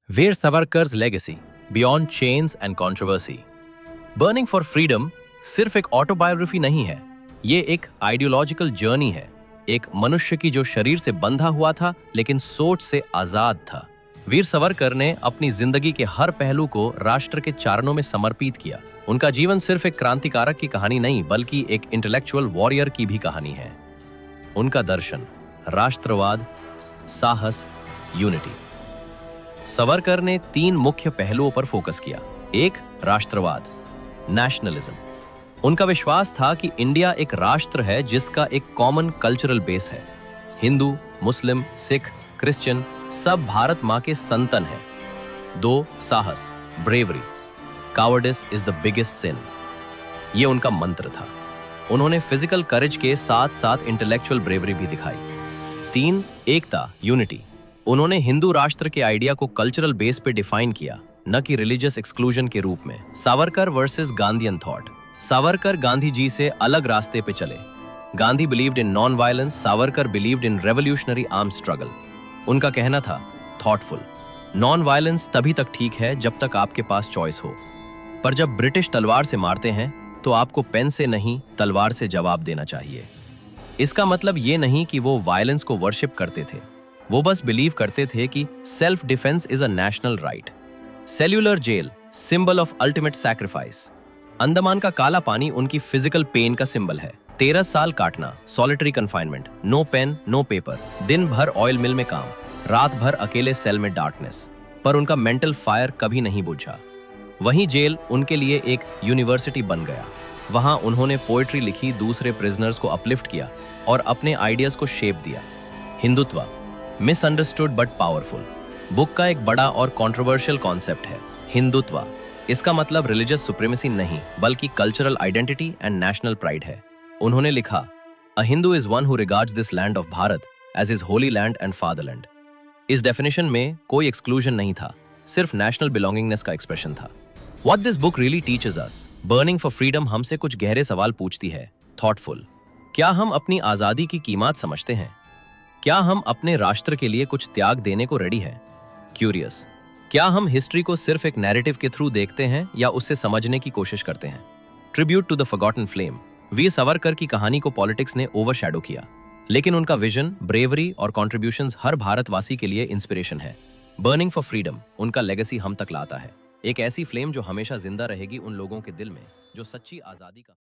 Veer Savarkar's legacy beyond chains and controversy. Burning for freedom सिर्फ एक autobiography नहीं है, ये एक आइडियोलॉजिकल जर्नी है, एक मनुष्य की जो शरीर से बंधा हुआ था लेकिन सोच से आजाद था। वीर सावरकर ने अपनी जिंदगी के हर पहलू को राष्ट्र के चरणों में समर्पित किया। उनका जीवन सिर्फ एक क्रांतिकारक की कहानी नहीं बल्कि एक इंटेलेक्चुअल वॉरियर की भी कहानी है। उनका दर्शन राष्ट्रवाद, साहस, यूनिटी। सावरकर ने 3 मुख्य पहलुओं पर फोकस किया। एक, राष्ट्रवाद, नेशनलिज्म। उनका विश्वास था कि इंडिया एक राष्ट्र है जिसका एक कॉमन कल्चरल बेस है। हिंदू, मुस्लिम, सिख, क्रिश्चियन सब भारत माँ के संतान हैं। 2, साहस, bravery. Cowardice is the biggest sin. ये उनका मंत्र था। उन्होंने फिजिकल करेज के साथ साथ इंटेलेक्चुअल ब्रेवरी भी दिखाई। 3, एकता, यूनिटी। उन्होंने हिंदू राष्ट्र के आइडिया को कल्चरल बेस पे डिफाइन किया, न कि रिलीजियस एक्सक्लूजन के रूप में। Savarkar versus Gandhian thought. सावरकर गांधी जी से अलग रास्ते पे चले। Gandhi believed in non violence, Savarkar believed in revolutionary arm struggle. उनका कहना था थॉटफुल, नॉन वायलेंस तभी तक ठीक है जब तक आपके पास चॉइस हो, पर जब ब्रिटिश तलवार से मारते हैं तो आपको पेन से नहीं तलवार से जवाब देना चाहिए। इसका मतलब ये नहीं कि वो वायलेंस को वर्शिप करते थे, वो बस बिलीव करते थे कि self defence is a national right. Cellular jail, symbol of ultimate sacrifice. Andaman का काला पानी उनकी फिजिकल पेन का सिंबल है। 13 साल काटना, solitary confinement, no pen no paper, दिन भर ऑयल मिल में काम, रात भर अकेले सेल में डार्कनेस, पर उनका मेंटल फायर कभी नहीं बुझा। वहीं जेल उनके लिए एक यूनिवर्सिटी बन गया। वहां उन्होंने पोएट्री लिखी, दूसरे प्रिजनर्स को अपलिफ्ट किया और अपने आइडियाज को शेप दिया। Hindutva, misunderstood but powerful. Book का एक बड़ा और कंट्रोवर्शियल कॉन्सेप्ट है हिंदुत्व। इसका मतलब रिलीजियस सुप्रीमेसी नहीं बल्कि cultural identity and national pride है। उन्होंने लिखा, a Hindu is one who regards this land of Bharat as his holy land and fatherland. इस डेफिनेशन में कोई एक्सक्लूजन नहीं था, सिर्फ नेशनल बिलोंगिंगनेस का एक्सप्रेशन था। What this book really teaches us. Burning for freedom हमसे कुछ गहरे सवाल पूछती है। थॉटफुल, क्या हम अपनी आजादी की कीमत समझते हैं? क्या हम अपने राष्ट्र के लिए कुछ त्याग देने को रेडी हैं? क्यूरियस, क्या हम हिस्ट्री को सिर्फ एक नैरेटिव के थ्रू देखते हैं या उससे समझने की कोशिश करते हैं? Tribute to the forgotten flame. Veer Savarkar की कहानी को पॉलिटिक्स ने ओवरशैडो किया, लेकिन उनका विजन, ब्रेवरी और कॉन्ट्रीब्यूशंस हर भारतवासी के लिए इंस्पिरेशन है। बर्निंग फॉर फ्रीडम उनका लेगेसी हम तक लाता है, एक ऐसी फ्लेम जो हमेशा जिंदा रहेगी उन लोगों के दिल में जो सच्ची आजादी का